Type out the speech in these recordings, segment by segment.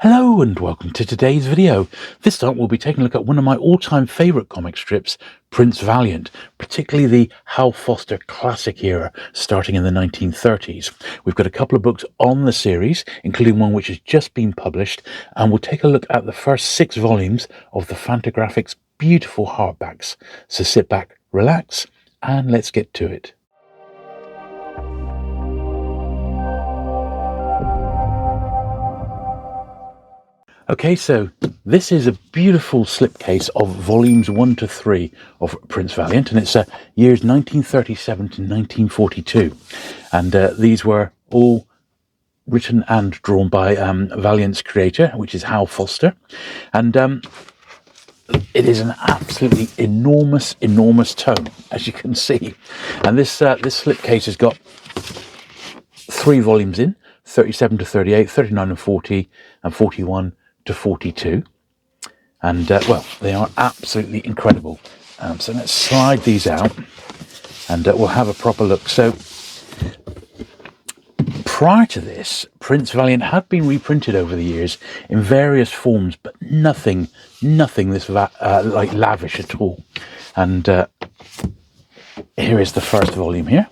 Hello and welcome to today's video. This time we'll be taking a look at one of my all-time favourite comic strips, Prince Valiant, particularly the Hal Foster classic era starting in the 1930s. We've got a couple of books on the series, including one which has just been published, and we'll take a look at the first 6 volumes of the Fantagraphics beautiful hardbacks. So sit back, relax, and let's get to it. Okay, so this is a beautiful slipcase of volumes 1 to 3 of Prince Valiant, and it's years 1937 to 1942. And these were all written and drawn by Valiant's creator, which is Hal Foster. And it is an absolutely enormous tome, as you can see. And this slipcase has got 3 volumes in, 37 to 38, 39 and 40, and 41 to 42, and well, they are absolutely incredible. So let's slide these out and we'll have a proper look. So prior to this, Prince Valiant had been reprinted over the years in various forms, but nothing this like lavish at all. And here is the first volume here,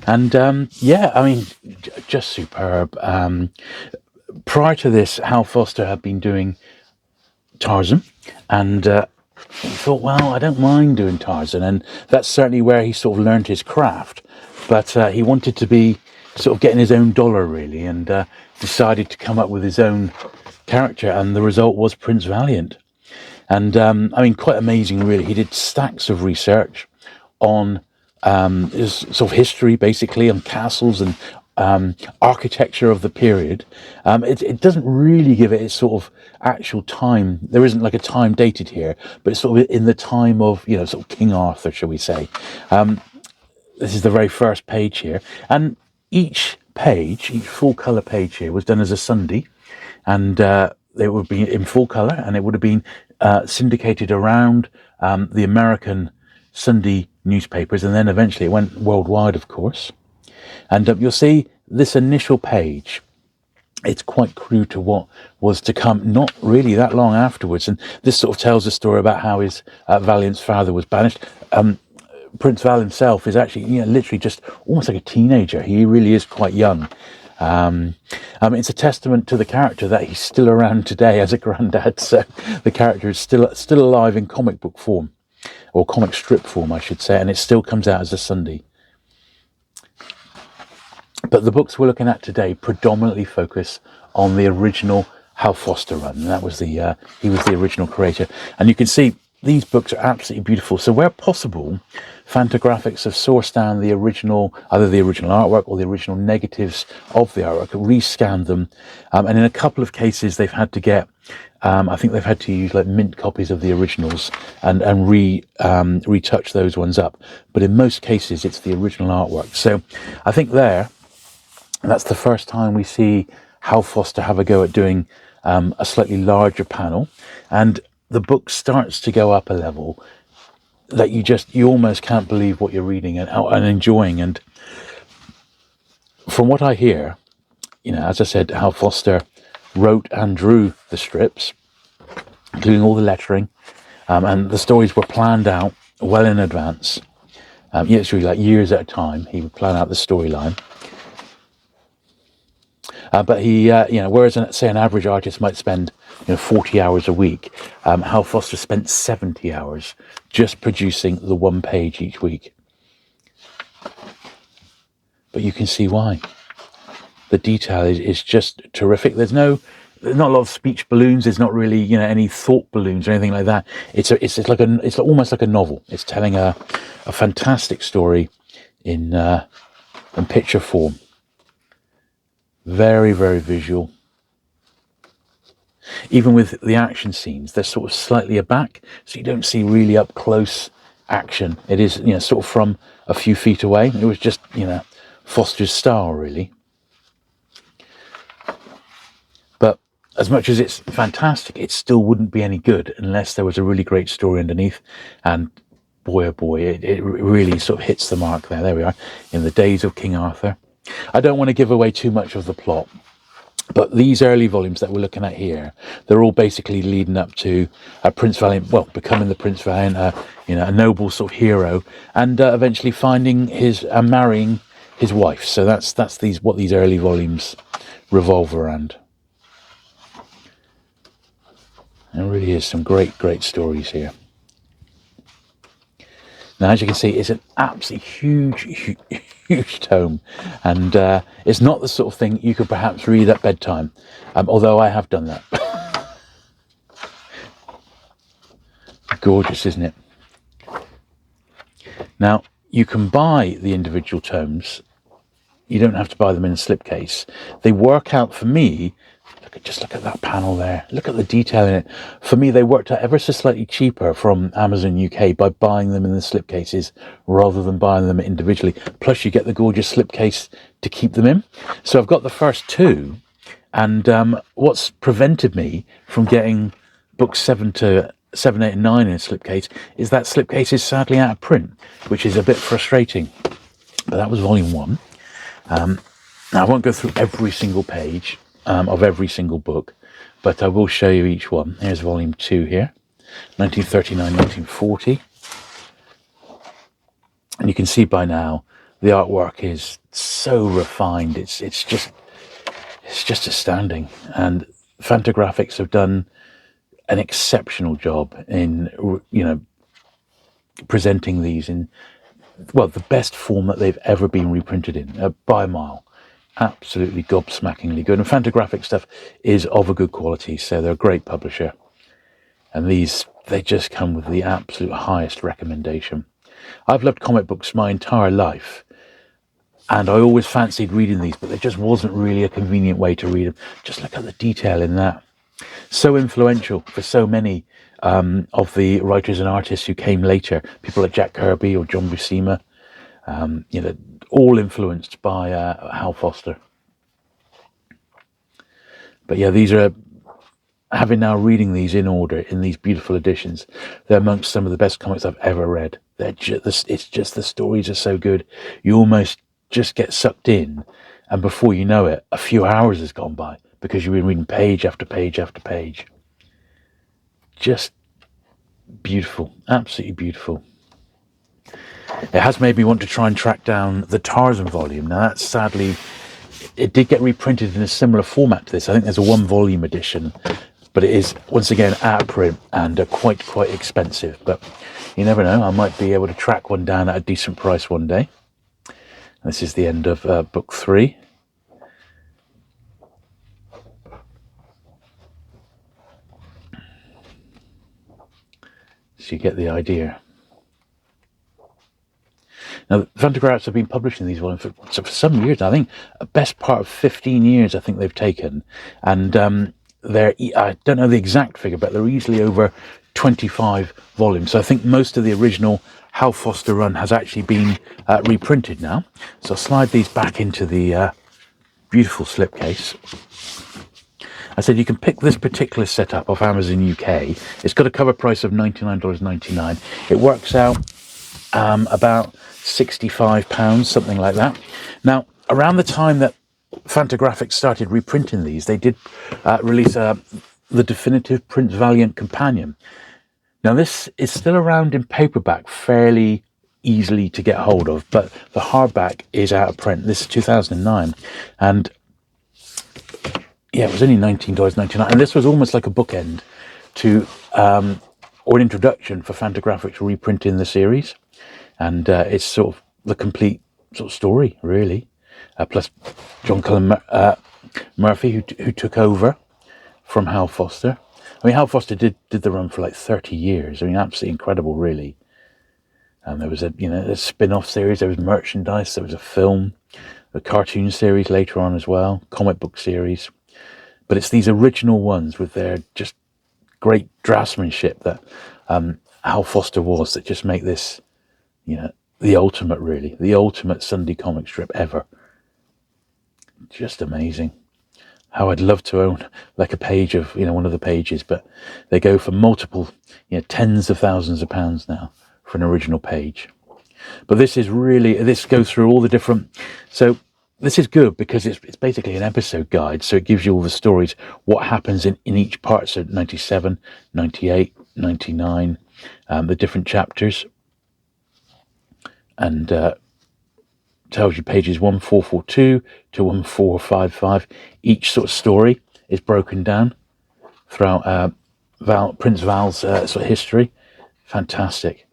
and yeah, I mean, just superb. Prior to this, Hal Foster had been doing Tarzan, and he thought, well, I don't mind doing Tarzan, and that's certainly where he sort of learned his craft. But he wanted to be sort of getting his own dollar, really, and decided to come up with his own character, and the result was Prince Valiant. And I mean, quite amazing, really. He did stacks of research on his sort of history, basically, on castles and architecture of the period. It doesn't really give it its sort of actual time. There isn't like a time dated here, but it's sort of in the time of, you know, sort of King Arthur, shall we say. This is the very first page here, and each full colour page here was done as a Sunday, and they would be in full colour, and it would have been syndicated around the American Sunday newspapers, and then eventually it went worldwide, of course. And you'll see this initial page, it's quite crude to what was to come not really that long afterwards. And this sort of tells a story about how his Valiant's father was banished. Prince Val himself is actually, you know, literally just almost like a teenager. He really is quite young. It's a testament to the character that he's still around today as a granddad. So the character is still alive in comic book form, or comic strip form, I should say, and it still comes out as a Sunday. But the books we're looking at today predominantly focus on the original Hal Foster run. And that was he was the original creator. And you can see these books are absolutely beautiful. So where possible, Fantagraphics have sourced down the original, either the original artwork or the original negatives of the artwork, rescanned them. And in a couple of cases, they've had to get, I think they've had to use like mint copies of the originals and retouch those ones up. But in most cases, it's the original artwork. So I think that's the first time we see Hal Foster have a go at doing a slightly larger panel, and the book starts to go up a level that you almost can't believe what you're reading and enjoying. And from what I hear, you know, as I said, Hal Foster wrote and drew the strips, including all the lettering, and the stories were planned out well in advance. It's really like years at a time. He would plan out the storyline. But he, whereas say an average artist might spend 40 hours a week, Hal Foster spent 70 hours just producing the one page each week. But you can see why. The detail is just terrific. There's not a lot of speech balloons. There's not really any thought balloons or anything like that. It's almost like a novel. It's telling a fantastic story in picture form. Very, very visual. Even with the action scenes, they're sort of slightly aback, so you don't see really up close action. It is, sort of from a few feet away. It was just, Foster's style, really. But as much as it's fantastic, it still wouldn't be any good unless there was a really great story underneath. And boy, oh boy, it really sort of hits the mark there. There we are, in the days of King Arthur. I don't want to give away too much of the plot, But these early volumes that we're looking at here, they're all basically leading up to Prince Valiant, well, becoming the Prince Valiant, a noble sort of hero, and eventually finding marrying his wife. So that's what these early volumes revolve around. There really is some great stories here. Now, as you can see, it's an absolutely huge tome, and it's not the sort of thing you could perhaps read at bedtime, although I have done that. Gorgeous, isn't it? Now, you can buy the individual tomes. You don't have to buy them in a slipcase. They work out for me. Just look at that panel there. Look at the detail in it. For me, they worked out ever so slightly cheaper from Amazon UK by buying them in the slipcases rather than buying them individually. Plus, you get the gorgeous slipcase to keep them in. So I've got the first two, and what's prevented me from getting books 7, 8, and 9 in a slipcase is that slipcase is sadly out of print, which is a bit frustrating. But that was volume 1. Now, I won't go through every single page of every single book, but I will show you each one. Here's volume 2 here, 1939, 1940. And you can see by now the artwork is so refined. It's just astounding. And Fantagraphics have done an exceptional job in, presenting these in, well, the best form that they've ever been reprinted in, by a mile. Absolutely gobsmackingly good. And Fantagraphic stuff is of a good quality, so they're a great publisher. And these, they just come with the absolute highest recommendation. I've loved comic books my entire life, and I always fancied reading these, but there just wasn't really a convenient way to read them. Just look at the detail in that. So influential for so many of the writers and artists who came later. People like Jack Kirby or John Buscema. All influenced by Hal Foster. But yeah, these are, having now reading these in order in these beautiful editions, they're amongst some of the best comics I've ever read. It's just the stories are so good, you almost just get sucked in, and before you know it, a few hours has gone by because you've been reading page after page after page. Just beautiful, absolutely beautiful. It has made me want to try and track down the Tarzan volume. Now, that's sadly, it did get reprinted in a similar format to this. I think there's a 1-volume edition, but it is, once again, out of print and quite expensive. But you never know, I might be able to track one down at a decent price one day. This is the end of book 3. So you get the idea. Now, Fantagraphics have been publishing these volumes for some years. I think a best part of 15 years, I think they've taken. And I don't know the exact figure, but they're easily over 25 volumes. So I think most of the original Hal Foster run has actually been reprinted now. So I'll slide these back into the beautiful slipcase. I said you can pick this particular setup off Amazon UK. It's got a cover price of $99.99. It works out about £65, something like that. Now, around the time that Fantagraphics started reprinting these, they did release the definitive Prince Valiant companion. Now, this is still around in paperback, fairly easily to get hold of, but the hardback is out of print. This is 2009, and yeah, it was only $19.99, and this was almost like a bookend to or an introduction for Fantagraphics reprinting the series. And it's sort of the complete sort of story, really. Plus John Cullen Murphy, who took over from Hal Foster. I mean, Hal Foster did the run for like 30 years. I mean, absolutely incredible, really. And there was a spin-off series. There was merchandise. There was a film, a cartoon series later on as well, comic book series. But it's these original ones with their just great draftsmanship that Hal Foster was that just make this, the ultimate, really, the ultimate Sunday comic strip ever. Just amazing. How I'd love to own like a page of, one of the pages, but they go for multiple, tens of thousands of pounds now for an original page. But this is really, this goes through all the different, so this is good because it's basically an episode guide, so it gives you all the stories, what happens in each part, so 97, 98, 99, the different chapters, and tells you pages 1442 to 1455. Each sort of story is broken down throughout Prince Val's sort of history. Fantastic.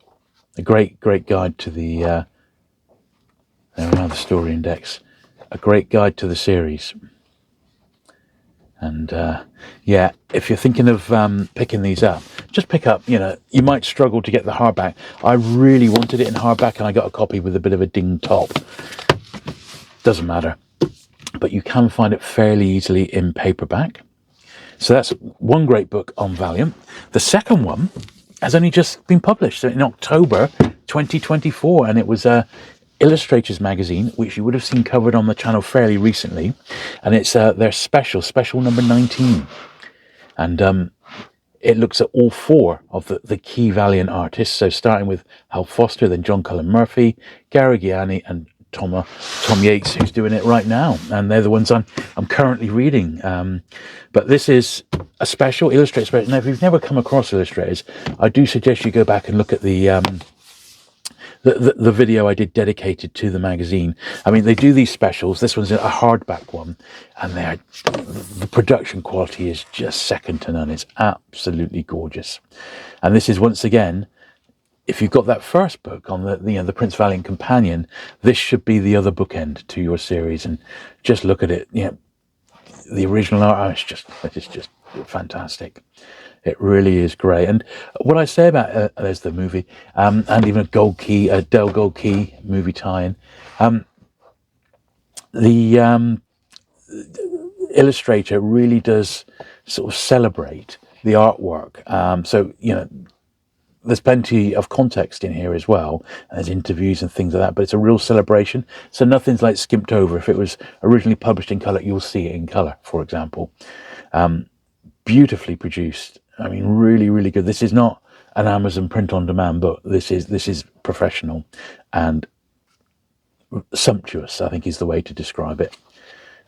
A great guide to the another story index. A great guide to the series. And yeah, if you're thinking of picking these up, just pick up, you might struggle to get the hardback. I really wanted it in hardback and I got a copy with a bit of a ding top. Doesn't matter. But you can find it fairly easily in paperback. So that's one great book on Valiant. The second one has only just been published in October 2024, and it was Illustrators magazine, which you would have seen covered on the channel fairly recently, and it's their special number 19, and it looks at all four of the key Valiant artists. So starting with Hal Foster, then John Cullen Murphy, Gary Gianni, and Tom Yates, who's doing it right now, and they're the ones I'm currently reading. But this is a special Illustrator special. Now, if you've never come across Illustrators, I do suggest you go back and look at the video I did dedicated to the magazine. I mean, they do these specials. This one's a hardback one, and the production quality is just second to none. It's absolutely gorgeous. And this is, once again, if you've got that first book on the Prince Valiant companion, this should be the other bookend to your series. And just look at it. The original art, it's just fantastic. It really is great. And what I say about there's the movie, and even a Del Gold Key movie tie-in. The illustrator really does sort of celebrate the artwork. So there's plenty of context in here as well. There's interviews and things like that, but it's a real celebration. So nothing's like skimped over. If it was originally published in colour, you'll see it in colour, for example. Beautifully produced. I mean, really, really good. This is not an Amazon print-on-demand book. This is professional and sumptuous, I think is the way to describe it.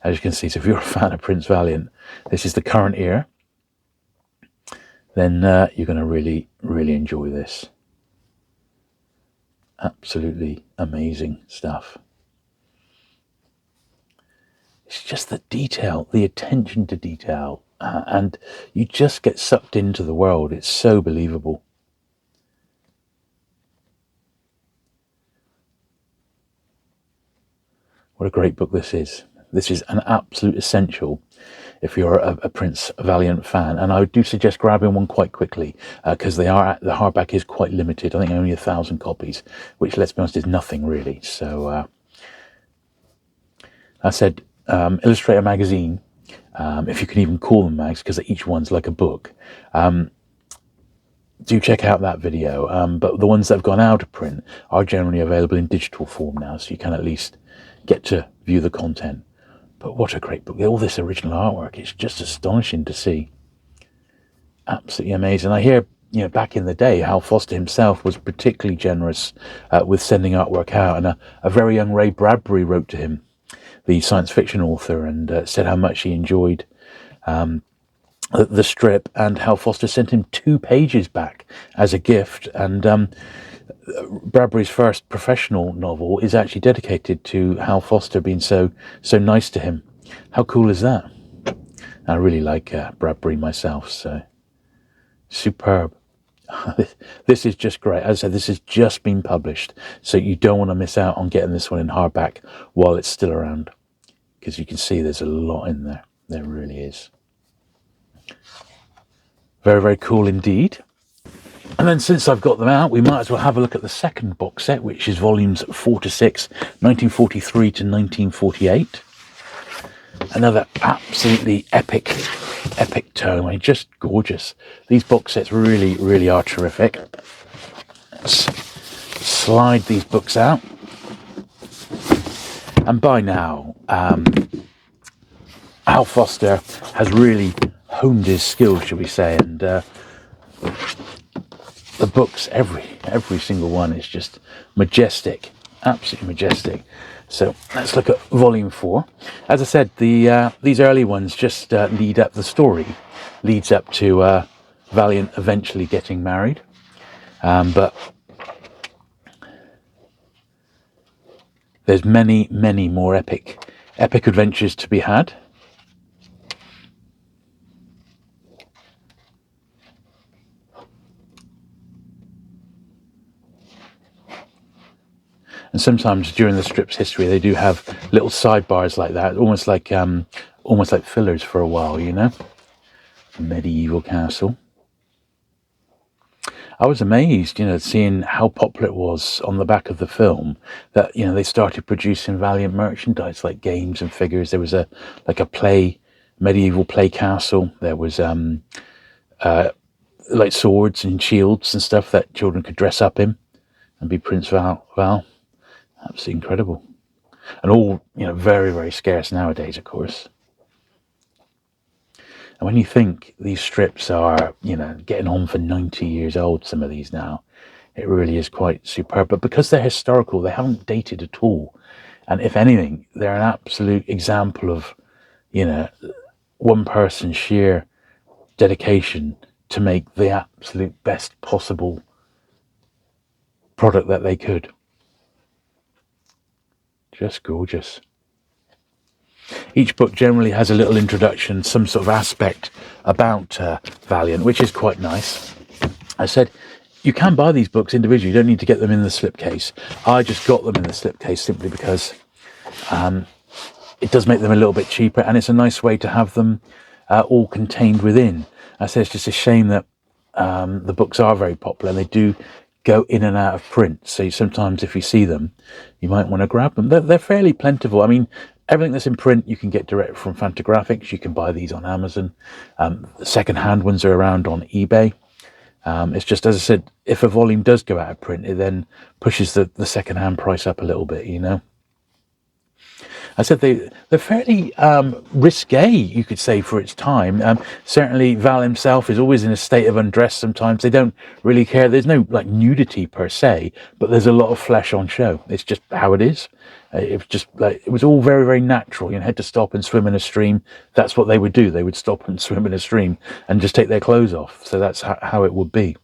As you can see, so if you're a fan of Prince Valiant, this is the current era, then you're going to really, really enjoy this. Absolutely amazing stuff. It's just the detail, the attention to detail, and you just get sucked into the world. It's so believable. What a great book this is. This is an absolute essential if you're a Prince Valiant fan, and I do suggest grabbing one quite quickly because the hardback is quite limited. I think only 1,000 copies, which, let's be honest, is nothing really. So I said Illustrator magazine, if you can even call them mags, because each one's like a book. Do check out that video, but the ones that have gone out of print are generally available in digital form now, so you can at least get to view the content. But what a great book. All this original artwork, it's just astonishing to see. Absolutely amazing. I hear, back in the day, Hal Foster himself was particularly generous with sending artwork out. And a very young Ray Bradbury wrote to him, the science fiction author, and said how much he enjoyed the strip. And Hal Foster sent him 2 pages back as a gift. And Bradbury's first professional novel is actually dedicated to Hal Foster being so nice to him. How cool is that? I really like Bradbury myself, so superb. This is just great. As I said, this has just been published, so you don't want to miss out on getting this one in hardback while it's still around, because you can see there's a lot in there. There really is. Very, very cool indeed. And then, since I've got them out, we might as well have a look at the second box set, which is volumes 4 to 6, 1943 to 1948. Another absolutely epic tome. I mean, just gorgeous. These box sets really, really are terrific. Let's slide these books out. And by now, Hal Foster has really honed his skills, shall we say, and the books, every single one is just majestic, absolutely majestic. So let's look at volume 4. As I said, these early ones just lead up, the story leads up to Valiant eventually getting married. But there's many, many more epic adventures to be had. And sometimes during the strip's history, they do have little sidebars like that, almost like fillers for a while, you know. A medieval castle. I was amazed, you know, seeing how popular it was on the back of the film, that, you know, they started producing Valiant merchandise like games and figures. There was a medieval play castle. There was like swords and shields and stuff that children could dress up in and be Prince Val. Absolutely incredible. And all, you know, very, very scarce nowadays, of course. And when you think these strips are, you know, getting on for 90 years old, some of these now, it really is quite superb. But because they're historical, they haven't dated at all. And if anything, they're an absolute example of, you know, one person's sheer dedication to make the absolute best possible product that they could. Just gorgeous. Each book generally has a little introduction, some sort of aspect about Valiant, which is quite nice. I said, you can buy these books individually. You don't need to get them in the slipcase. I just got them in the slipcase simply because it does make them a little bit cheaper, and it's a nice way to have them all contained within. I say it's just a shame that the books are very popular and they do go in and out of print. So sometimes if you see them, you might want to grab them. They're fairly plentiful. I mean, everything that's in print you can get direct from Fantagraphics. You can buy these on Amazon. The second-hand ones are around on eBay. It's just, as I said, if a volume does go out of print, it then pushes the second-hand price up a little bit, you know. I said they're fairly risque, you could say, for its time. Certainly Val himself is always in a state of undress sometimes. They don't really care. There's no like nudity per se, but there's a lot of flesh on show. It's just how it is. It was just like, it was all very, very natural. You know, had to stop and swim in a stream. That's what they would do. They would stop and swim in a stream and just take their clothes off. So that's how it would be.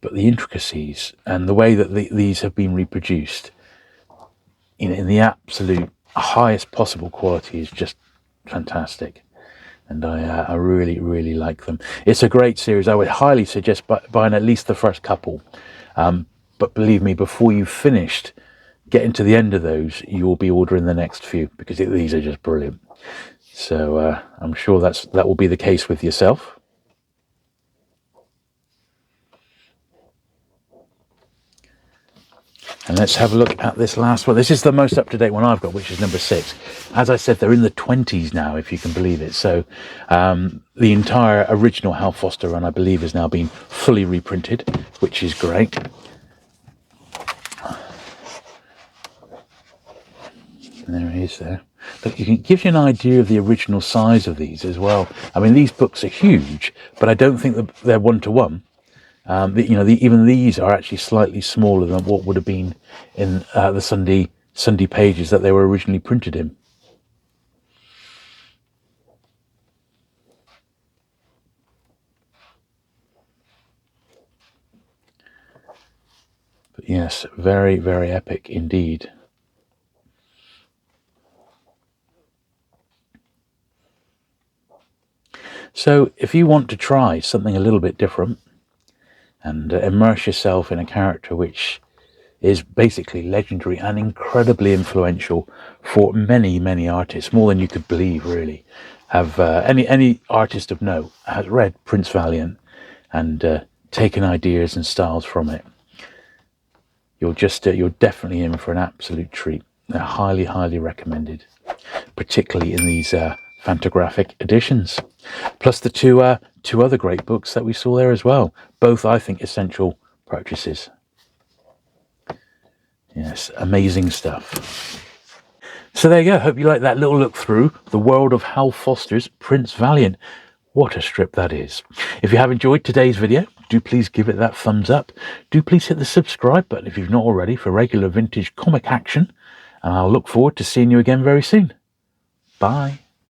But the intricacies and the way that these have been reproduced in the absolute highest possible quality is just fantastic. And I really, really like them. It's a great series. I would highly suggest buying at least the first couple. But believe me, before you've finished getting to the end of those, you will be ordering the next few, because these are just brilliant. So I'm sure that will be the case with yourself. And let's have a look at this last one. This is the most up-to-date one I've got, which is number 6. As I said, they're in the 20s now, if you can believe it. So the entire original Hal Foster run, I believe, has now been fully reprinted, which is great. And there he is there. Look, it gives you an idea of the original size of these as well. I mean, these books are huge, but I don't think that they're one-to-one. Even these are actually slightly smaller than what would have been in the Sunday pages that they were originally printed in. But yes, very, very epic indeed. So if you want to try something a little bit different, and immerse yourself in a character which is basically legendary and incredibly influential for many, many artists, more than you could believe, really. Have any artist of note has read Prince Valiant and taken ideas and styles from it. You're definitely in for an absolute treat. They're highly, highly recommended, particularly in these Fantagraphic editions. Plus the two other great books that we saw there as well. Both, I think, essential purchases. Yes, amazing stuff. So there you go. Hope you like that little look through the world of Hal Foster's Prince Valiant. What a strip that is. If you have enjoyed today's video, do please give it that thumbs up. Do please hit the subscribe button if you've not already for regular vintage comic action. And I'll look forward to seeing you again very soon. Bye.